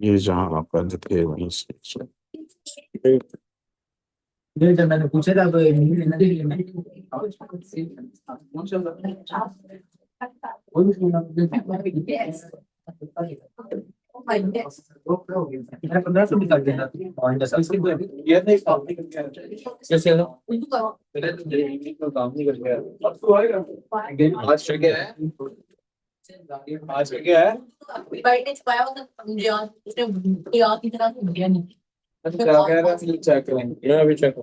ये जहाँ आपका दिखे वहीं से। ये जब मैंने पूछा था तो मेरा 1500 निकाल देना और ये नहीं काम नहीं करके कैसे हो मेरा तो काम नहीं करके अब तो आएगा आज चल गया है आज चल गया है भाई ने छुपाया होता मुझे आज उसने याद की तरह से मुझे नहीं अच्छा क्या कह रहा है चेक करेंगे मैं अभी चेक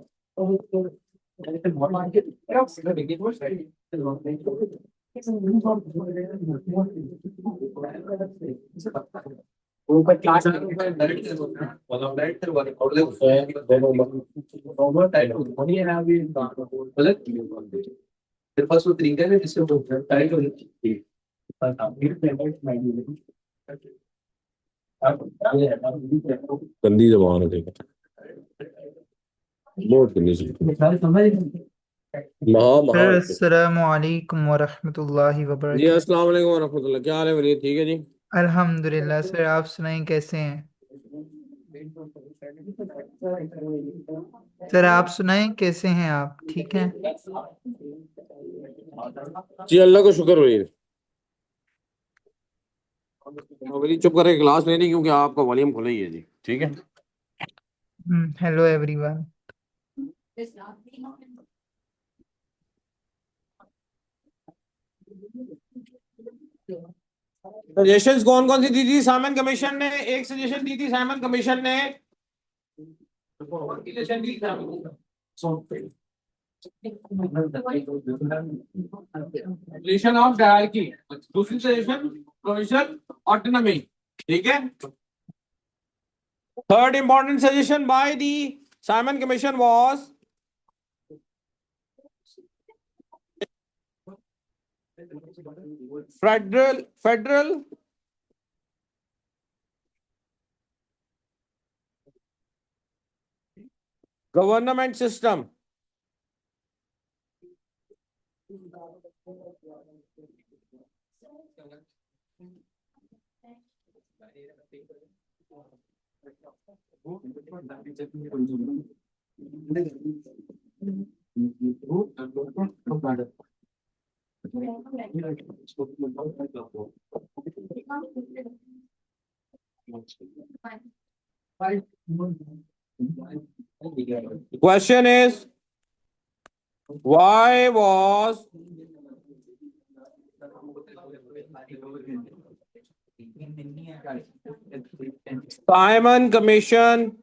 ऊपर क्लास में डायरेक्ट मतलब डायरेक्ट और दोनों टाइट होनी है ना अभी गलत फिर फर्स्ट वो तरीका है जिससे वो टाइट हो जाती है फिर पेमेंट नहीं गंदी जबान है देखो, बहुत गंदी जबान। महा महा। अस्सलामु अलैकुम वरहमतुल्लाहि जी वबरकातुहू। अस्सलाम वालेकुम वरहमतुल्लाह, क्या हाल है मेरी? ठीक है जी। अल्हम्दुलिल्लाह सर, आप सुनाएं कैसे हैं? सर आप सुनाएं कैसे हैं? आप ठीक हैं? जी अल्लाह को शुक्र भाई। मेरी चुप करके क्लास लेनी क्योंकि आपका वॉल्यूम खुला ही है जी, ठीक है। Hello everyone. सजेशंस कौन कौन सी दी थी साइमन कमीशन ने? एक सजेशन दी थी साइमन कमीशन ने, रिलेशन ऑफ डायरकी। दूसरी सजेशन प्रोविजन ऑटोनॉमी, ठीक है। Third important suggestion by the Simon commission was federal government system. Question is, why was Simon Commission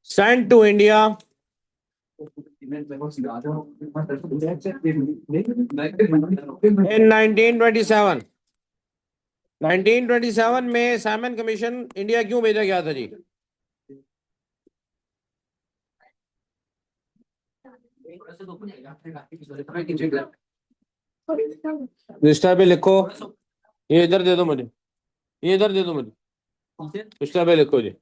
sent to India in 1927? 1927 में Simon commission India क्यों भेजा गया था जी? Register पे लिखो, ये इधर दे दो मुझे, ये इधर दे दो मुझे, रजिस्टर पे लिखो जी।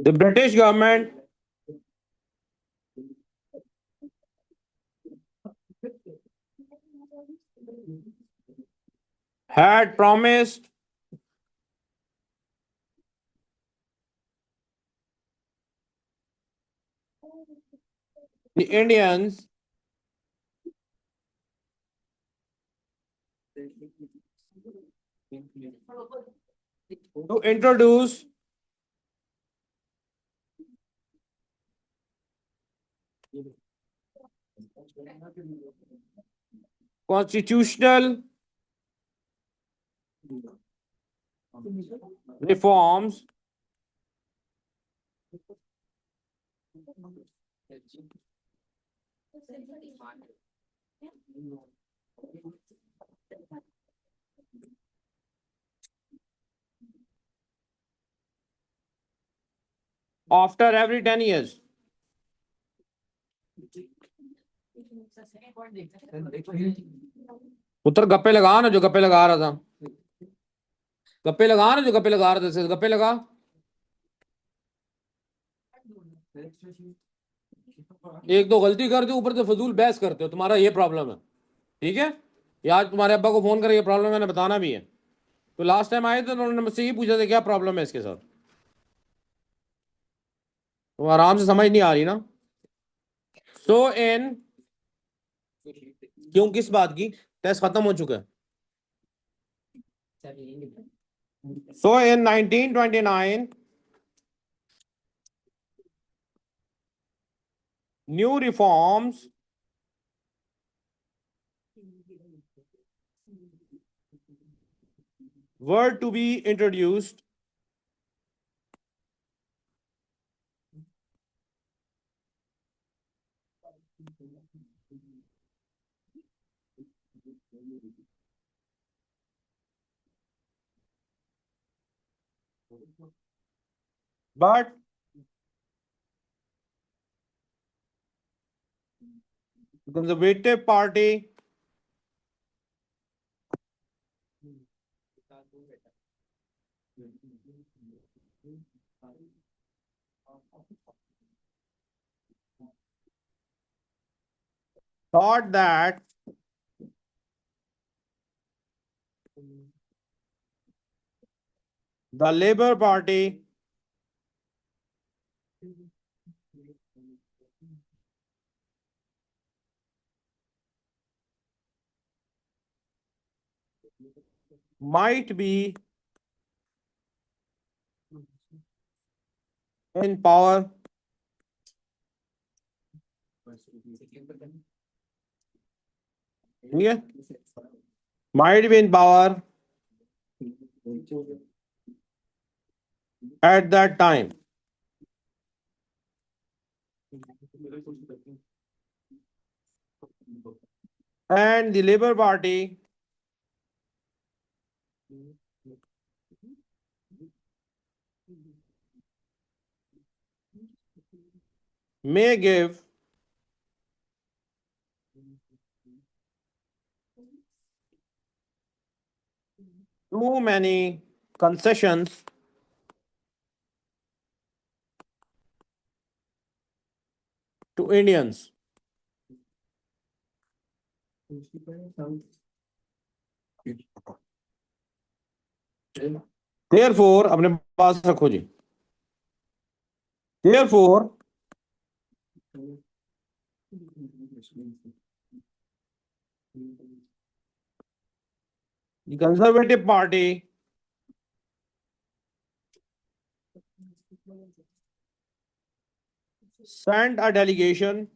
The British government had promised the Indians to introduce constitutional reforms After every 10 years. उत्तर गप्पे लगा ना, जो गप्पे लगा रहा था, गप्पे लगा ना, जो गप्पे लगा रहा था, गप्पे लगा। एक दो गलती करते हो, ऊपर से फजूल बहस करते हो, तुम्हारा ये प्रॉब्लम है, ठीक है। ये आज तुम्हारे अब्बा को फोन करके ये प्रॉब्लम मैंने बताना भी है। तो लास्ट टाइम आए थे, उन्होंने मुझसे ये पूछा था क्या प्रॉब्लम है इसके साथ। तो आराम से समझ नहीं आ रही ना। सो इन, क्यों, किस बात की, टेस्ट खत्म हो चुका है। सो इन 1929 new reforms were to be introduced but the Conservative Party thought that the Labour Party might be in power ठीक है, might be in power at that time, and the Labour Party may give too many concessions to Indians. Therefore, अपने पास रखो जी। Therefore, the Conservative Party sent a delegation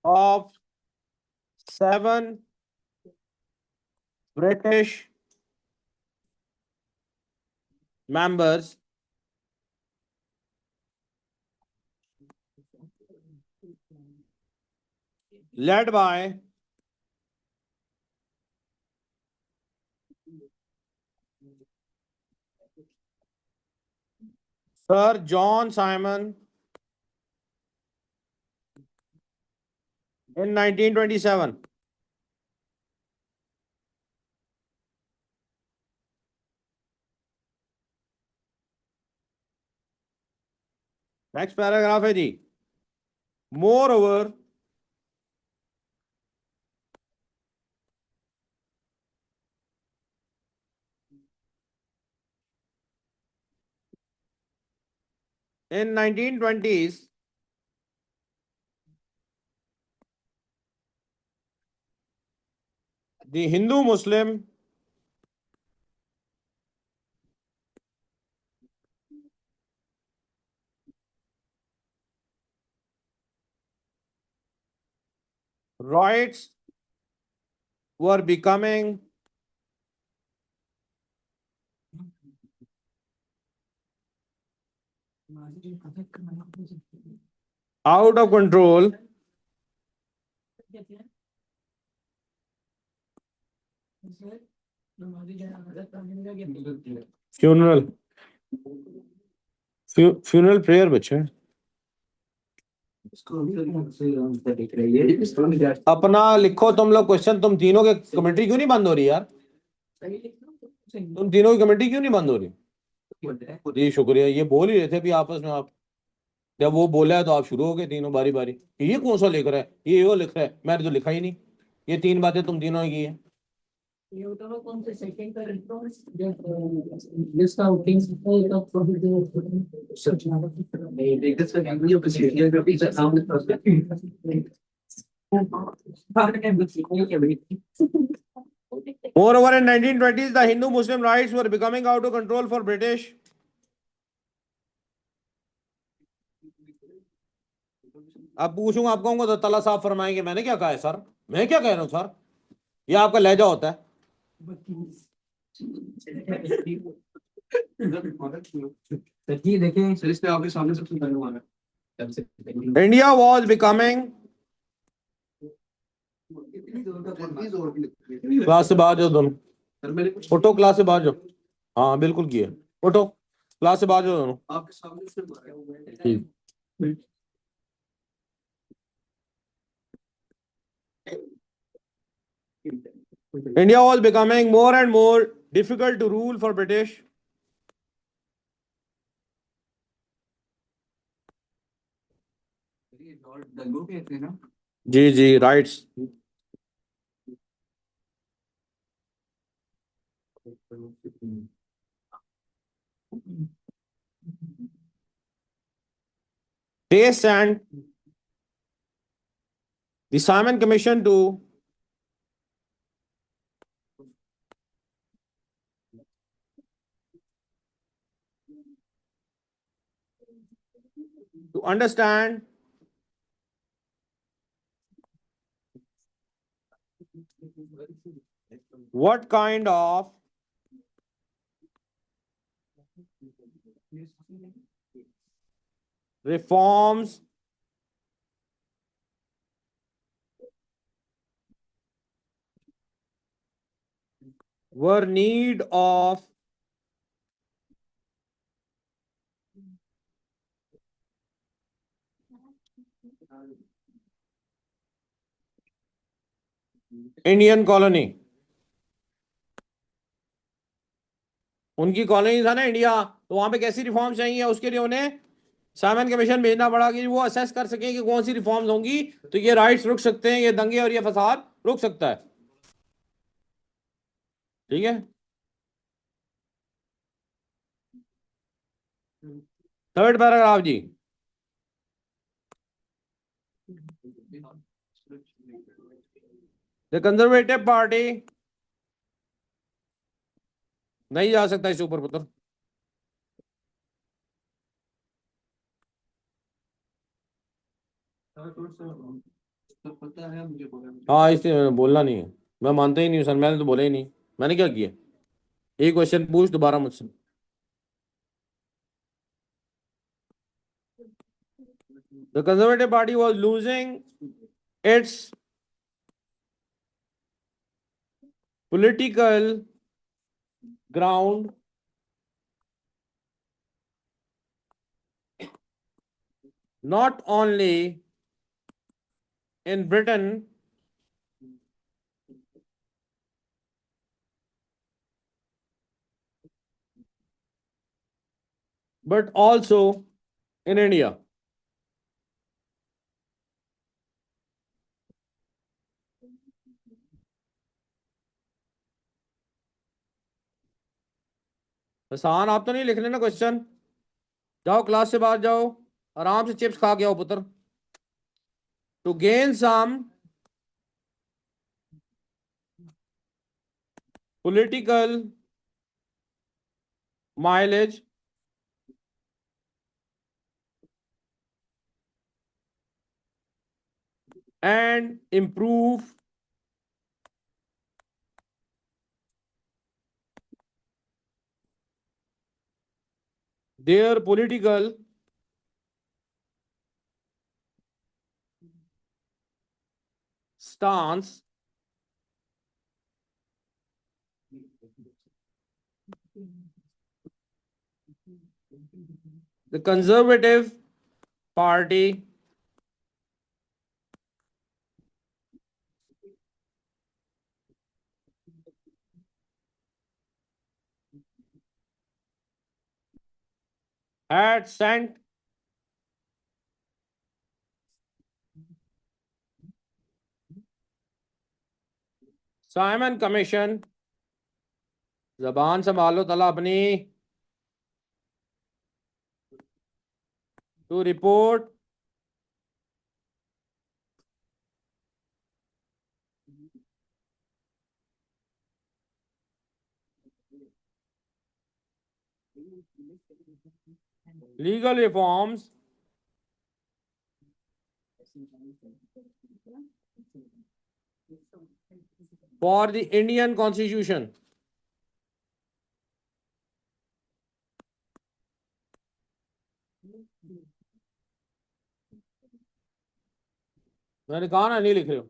of 7 British members led by Sir John Simon in 1927. Next paragraph है जी। Moreover, in 1920s, the Hindu Muslim rights were becoming out of control funeral funeral prayer बच्चे अपना लिखो तुम लोग question. तुम तीनों के commentary क्यों नहीं बंद हो रही यार? तुम तीनों की कमेंट्री क्यों नहीं बंद हो रही? जी शुक्रिया। ये बोल ही रहे थे भी आपस में आप, जब वो बोला है तो आप शुरू हो गए तीनों बारी बारी। ये कौन सा लिख रहा है, ये वो लिख रहा है, मैंने तो लिखा ही नहीं। ये तीन बातें तुम तीनों ने की है। Moreover, in 1920s, the Hindu-Muslim riots were becoming out of control for British. अब पूछूंगा आप कहूंगा तो तला साफ फरमाएंगे मैंने क्या कहा है सर? मैं क्या कह रहा हूँ सर? ये आपका लहजा होता है। देखिए सर, इस पे आपके सामने सबसे पहले मारा India was becoming क्लास से बाहर जाओ दोनों। सर मैंने उठो क्लास से बाहर जाओ। हाँ बिल्कुल किया। उठो क्लास से बाहर जाओ दोनों। आपके सामने से मारा है। ठीक। India was becoming more and more difficult to rule for British. जी जी rights. They sent the Simon Commission to understand what kind of reforms were need of Indian colony. उनकी कॉलोनी था ना इंडिया, तो वहां पे कैसी रिफॉर्म चाहिए उसके लिए उन्हें साइमन कमीशन भेजना पड़ा कि वो असेस कर सके कि कौन सी रिफॉर्म्स होंगी तो ये राइट्स रुक सकते हैं, ये दंगे और ये फसाद रुक सकता है। ठीक है। थर्ड पैराग्राफ जी। द कंजर्वेटिव पार्टी नहीं जा सकता इससे ऊपर पुत्र। पता है मुझे हाँ इससे बोलना नहीं है, मैं मानता ही नहीं हूँ सर, मैंने तो बोला ही नहीं। मैंने क्या किया? एक क्वेश्चन पूछ दोबारा मुझसे। The Conservative Party was losing its political ground not only in Britain but also in India. आसान आप तो नहीं लिख लेना क्वेश्चन। जाओ क्लास से बाहर जाओ, आराम से चिप्स खा के आओ पुत्र। To gain some political mileage and improve their political stance the Conservative Party had sent Simon Commission, जबान संभालो तला अपनी, to report legal reforms for the Indian Constitution. मैंने कहा ना नहीं लिख रहे हो,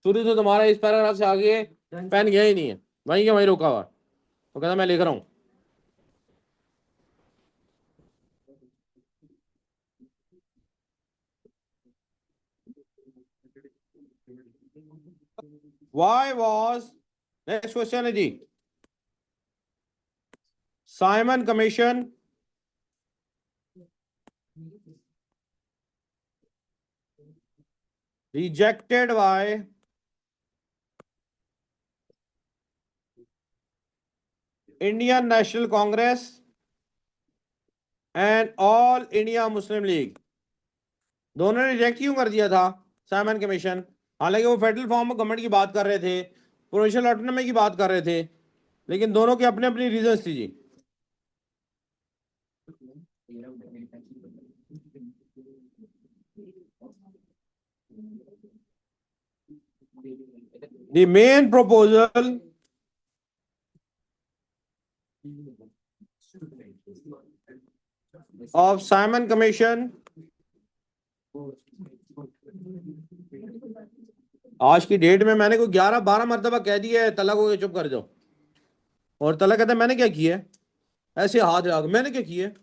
शुरू से तुम्हारा इस पैराग्राफ से आगे पेन गया ही नहीं है, वहीं का वहीं रुका हुआ, तो कहता मैं लिख रहा हूं. Why was, next question है जी, Simon Commission rejected by Indian National Congress and All India Muslim League. दोनों ने रिजेक्ट क्यों कर दिया था साइमन कमीशन? हालांकि वो फेडरल फॉर्म ऑफ गवर्नमेंट की बात कर रहे थे, प्रोविंशियल ऑटोनॉमी की बात कर रहे थे, लेकिन दोनों के अपने अपनी रीजंस थी जी. The main proposal of Simon Commission, आज की डेट में मैंने कोई 11-12 मरतबा कह दिया है तला को चुप कर जाओ, और तला कहता है मैंने क्या किया है, ऐसे हाथ लगा मैंने क्या किया है,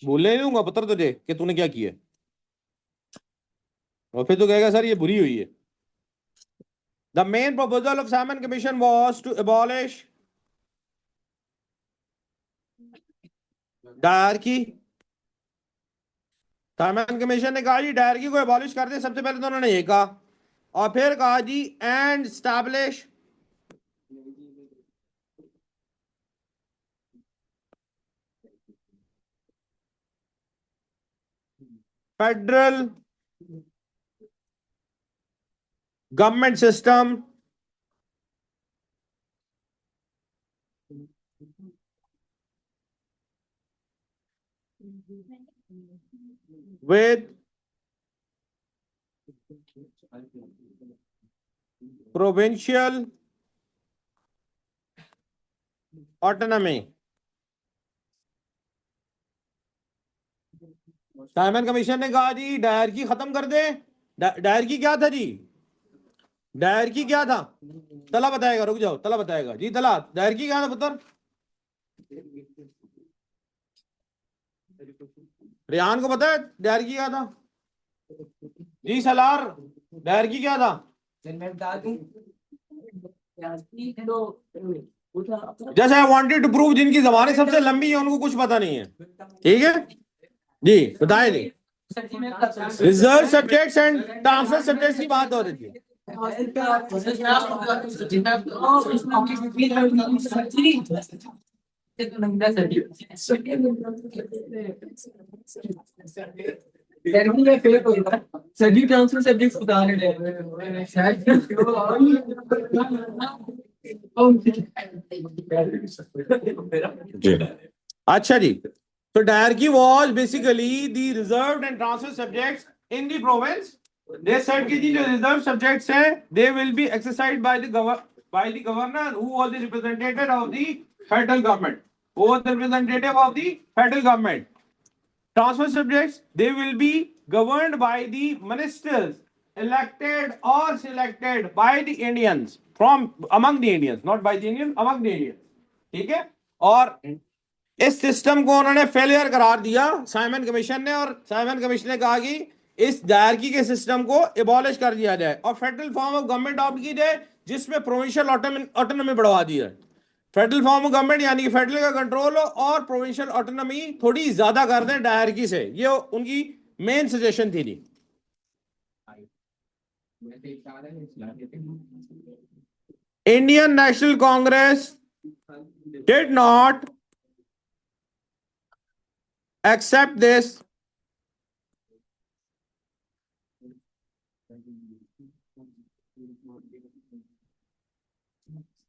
बोलने नहीं दूंगा पत्र तुझे कि तूने क्या किया, और फिर तो कहेगा सर ये बुरी हुई है. The main proposal of Simon Commission was to abolish dyarchy. Simon Commission ने कहा जी डायरकी को एबॉलिश कर दे, सबसे पहले तो उन्होंने ये कहा, और फिर कहा जी and establish federal government system with provincial autonomy. Simon Commission ने कहा जी डायरकी खत्म कर दे. डायरकी क्या था जी, डायरकी क्या था, तला बताएगा, रुक जाओ तला बताएगा जी. तला डायरकी क्या था पुत्र? रियान को पता है डायरकी क्या था जी? सलार डायरकी क्या था? जैसे आई वांटेड टू प्रूव, जिनकी जबानें सबसे लंबी है उनको कुछ पता नहीं है, ठीक है जी, बताएं जी. Reserve subjects and transfer subjects की बात हो रही है. सभी ट्रांसफर सब्जेक्ट्स बता रहे हैं. अच्छा जी, so diarchy was basically the reserved and transfer subjects in the province. They said कि जी जो reserved subjects हैं they will be exercised by the governor who was the representative of the federal government. Who was the representative of the federal government? Transfer subjects they will be governed by the ministers elected or selected by the Indians from among the Indians, not by the Indians, among the Indians. ठीक है, और इस system को उन्होंने failure करार दिया Simon Commission ने, और साइमन कमीशन ने कहा कि इस दायरगी के सिस्टम को एबॉलिश कर दिया जाए और federal form of government adopt की जाए, जिसमें प्रोविंशियल ऑटोनॉमी बढ़वा दी है। फेडरल फॉर्म ऑफ गवर्नमेंट यानी कि फेडरल का कंट्रोल हो और प्रोविंशियल ऑटोनॉमी थोड़ी ज्यादा कर दें डायरकी से, ये उनकी मेन सजेशन थी। Indian national Congress did not accept this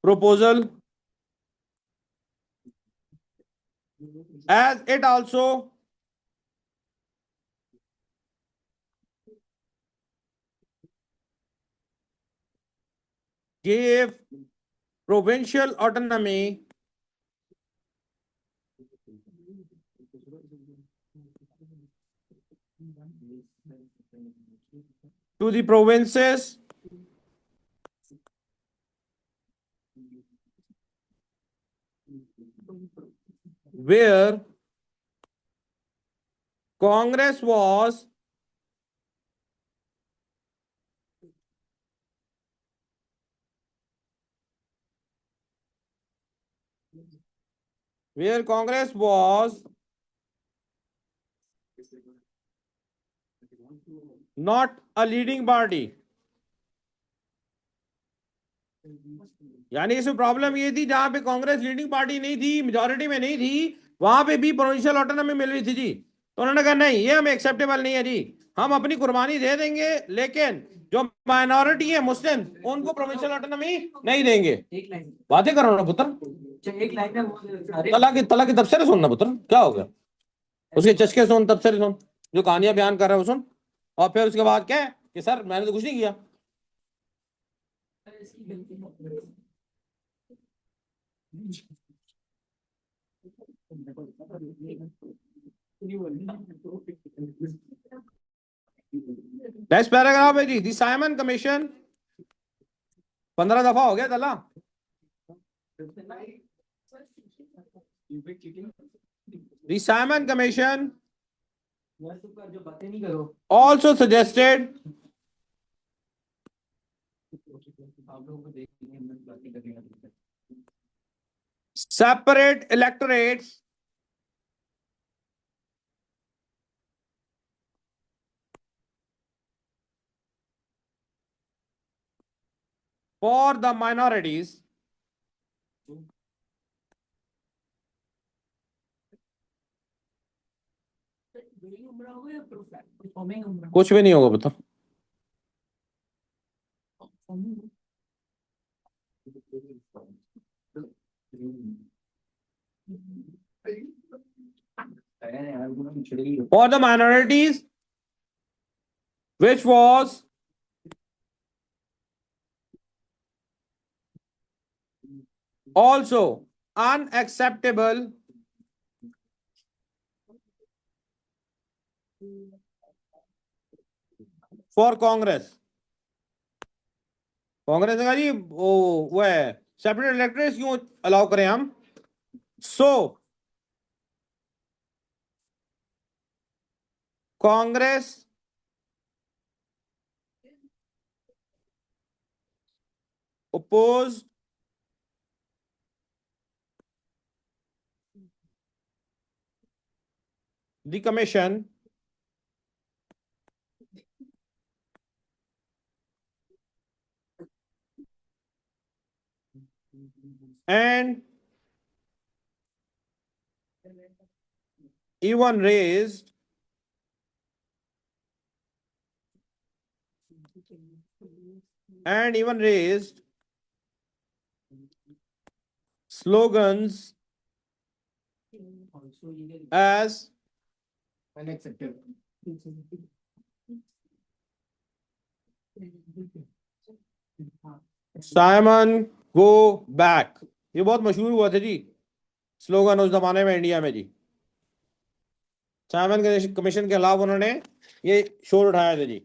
proposal, as it also gave provincial autonomy to the provinces where Congress was not a leading party। यानी इसमें प्रॉब्लम ये थी जहां पे कांग्रेस लीडिंग पार्टी नहीं थी, मेजोरिटी में नहीं थी, वहां पे भी प्रोविंशियल ऑटोनॉमी मिल रही थी जी। तो उन्होंने कहा नहीं, ये हमें एक्सेप्टेबल नहीं है जी, हम अपनी कुर्बानी दे देंगे लेकिन जो माइनॉरिटी है मुस्लिम उनको प्रोविंशियल ऑटोनॉमी नहीं देंगे। बातें करो ना पुत्र, एक लाइन में तला की तबसरे सुनना पुत्र, क्या हो गया, उसके चस्के सुन, तबसरे सुन, जो कहानियां बयान कर रहा है वो सुन, और फिर उसके बाद क्या है कि सर मैंने तो कुछ नहीं किया। नेक्स्ट पैराग्राफ है जी, दी साइमन कमीशन, 15 दफा हो गया तला। The Simon Commission also suggested separate electorates for the minorities कुछ भी नहीं होगा बता। For the minorities which was also unacceptable for Congress। Congress ने कहा जी वो है सेपरेट इलेक्टोरेट्स क्यों अलाउ करें हम। So Congress opposed the commission and even raised slogans as unacceptable। Simon go back, ये बहुत मशहूर हुआ था जी स्लोगन उस जमाने में इंडिया में जी। साइमन कमीशन के खिलाफ उन्होंने ये शोर उठाया था जी।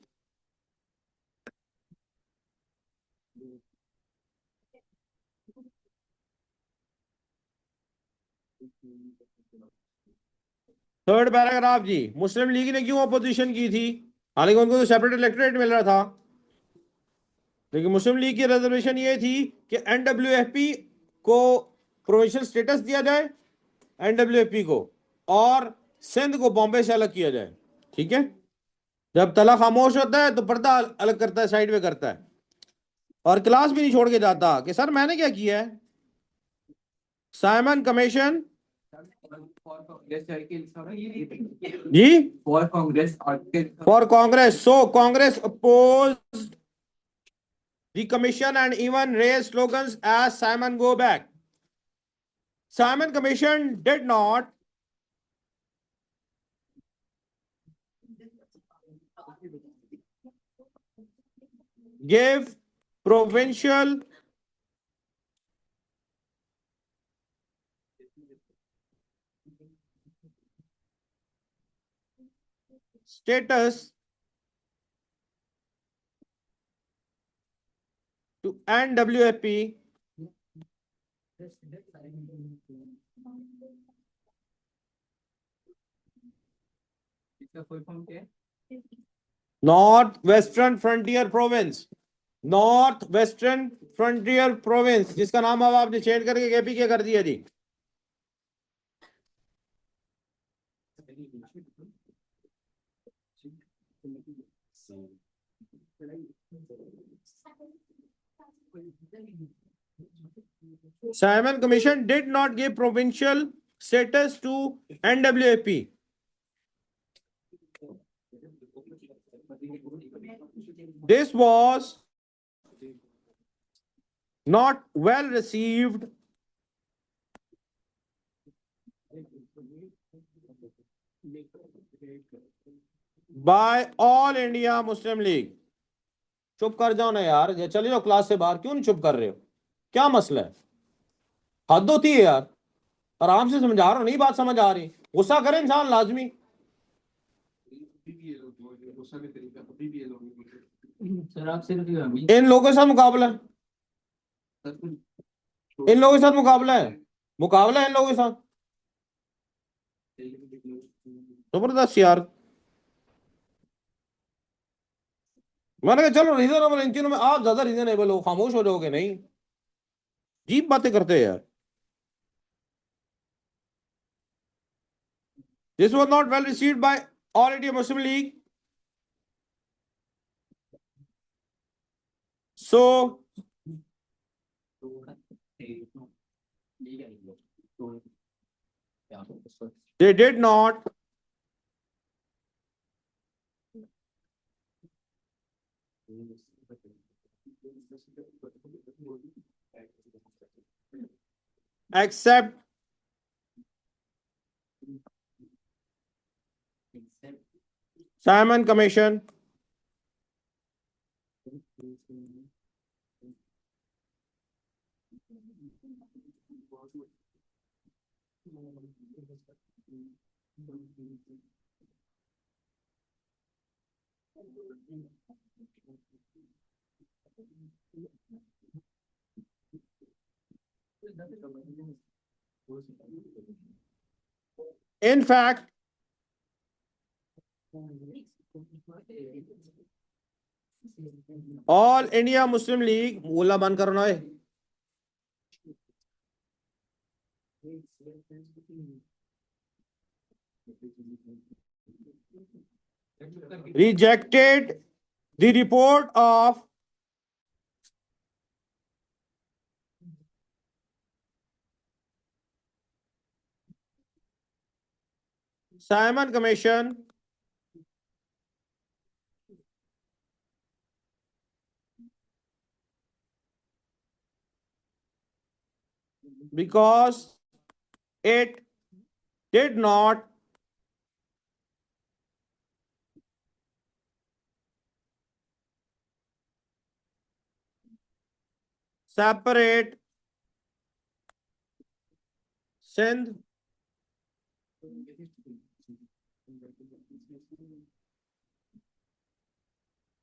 थर्ड पैराग्राफ जी, मुस्लिम लीग ने क्यों अपोजिशन की थी? हालांकि उनको तो सेपरेट इलेक्टोरेट मिल रहा था, लेकिन मुस्लिम लीग की रिजर्वेशन ये थी कि एनडब्ल्यूएफपी को प्रोविंशियल स्टेटस दिया जाए, एनडब्ल्यूएफपी को, और सिंध को बॉम्बे से अलग किया जाए। ठीक है, जब तला खामोश होता है तो पर्दा अलग करता है, साइड में करता है, और क्लास भी नहीं छोड़ के जाता कि सर मैंने क्या किया है। साइमन कमीशन जी for Congress, so Congress oppose the commission and even raised slogans as Simon go back. Simon Commission did not give provincial status to NWFP North Western Frontier Province, north western frontier province, जिसका नाम अब आपने change करके KP के कर दिया जी। Simon Commission did not give provincial status to NWFP. This was not well received by all India Muslim League. चुप कर जाओ ना यार, चले जाओ क्लास से बाहर, क्यों नहीं चुप कर रहे हो? क्या मसला है? हद होती है यार, आराम से समझा रहा हूं, नहीं बात समझ आ रही, गुस्सा करे इंसान लाजमी। इन लोगों के साथ मुकाबला है, इन लोगों के साथ मुकाबला है, मुकाबला है इन लोगों के साथ, जबरदस्त यार। मैंने कहा चलो रीजनेबल, इन तीनों में आप ज्यादा रीजनेबल हो, खामोश हो जाओगे नहीं, अजीब बातें करते हैं यार। This was not well received by all India Muslim league, so they did not accept Simon Commission in fact all India Muslim League, बोलना बंद करो ना, rejected the report of Simon Commission because it did not separate Sindh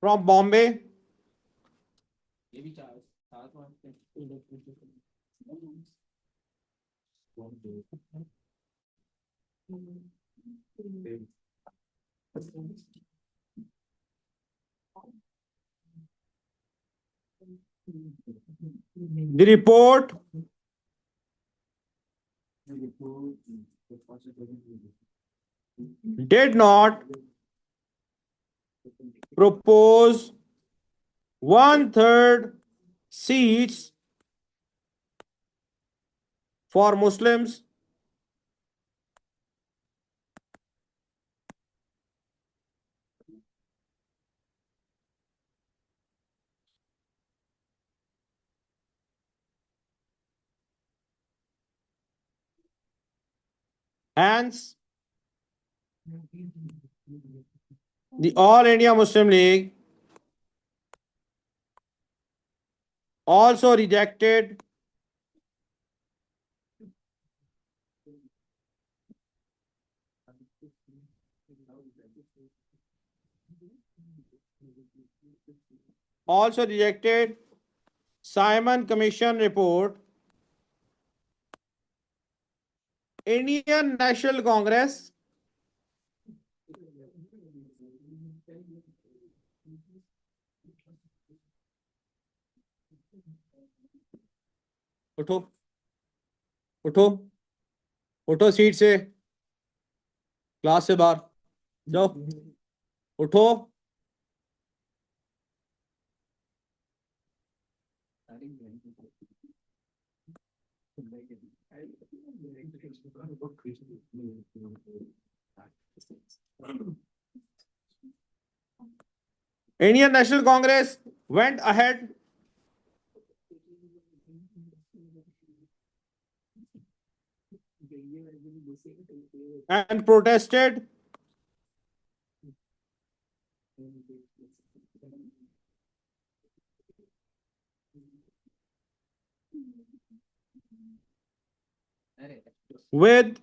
From Bombay. The report did not propose 1/3 seats for Muslims hence the All India Muslim League also rejected Simon Commission report. Indian National Congress उठो उठो उठो seat से, class से बाहर जाओ, उठो। Indian National Congress went ahead and protested with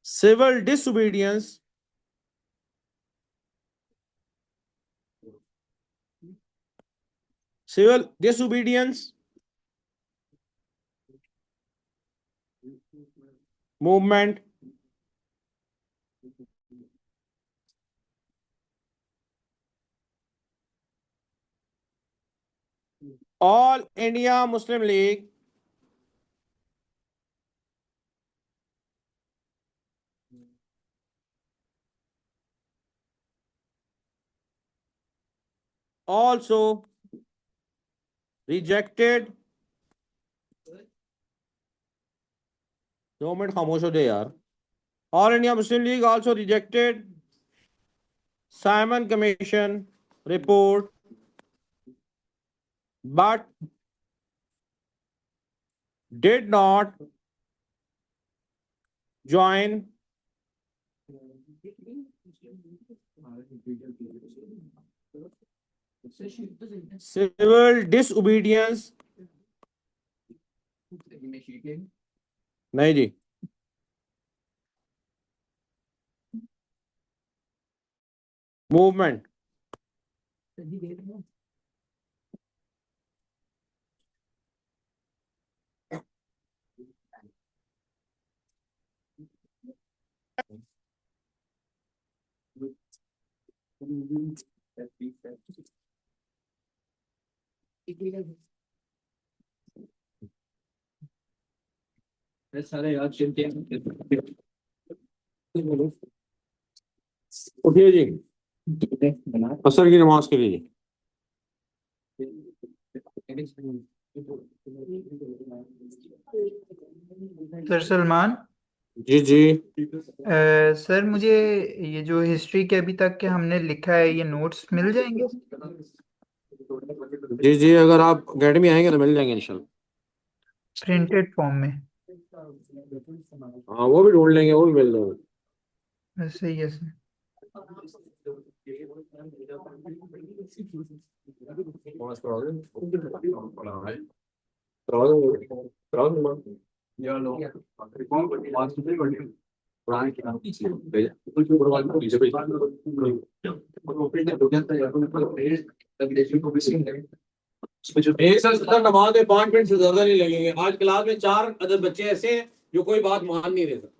civil disobedience movement. All India Muslim League also rejected 2 minute खामोश हो जाए यार. All India Muslim League also rejected Simon Commission report, but did not join civil disobedience. नहीं जी, movement. सारे याद चिंते उठिए जी, असर की नमाज के लिए. सर सलमान, जी जी सर मुझे ये जो हिस्ट्री के अभी तक के हमने लिखा है ये नोट्स मिल जाएंगे जी जी, अगर आप अकेडमी आएंगे तो मिल जाएंगे इंशाल्लाह. प्रिंटेड फॉर्म में? हाँ, वो भी ढूंढ लेंगे, वो भी मिल जाएंगे. सही है सर. एक साल सत्तर नमाज में 5 मिनट से ज्यादा नहीं लगेंगे। आज क्लास में 4 अदद बच्चे ऐसे हैं जो कोई बात मान नहीं रहे थे।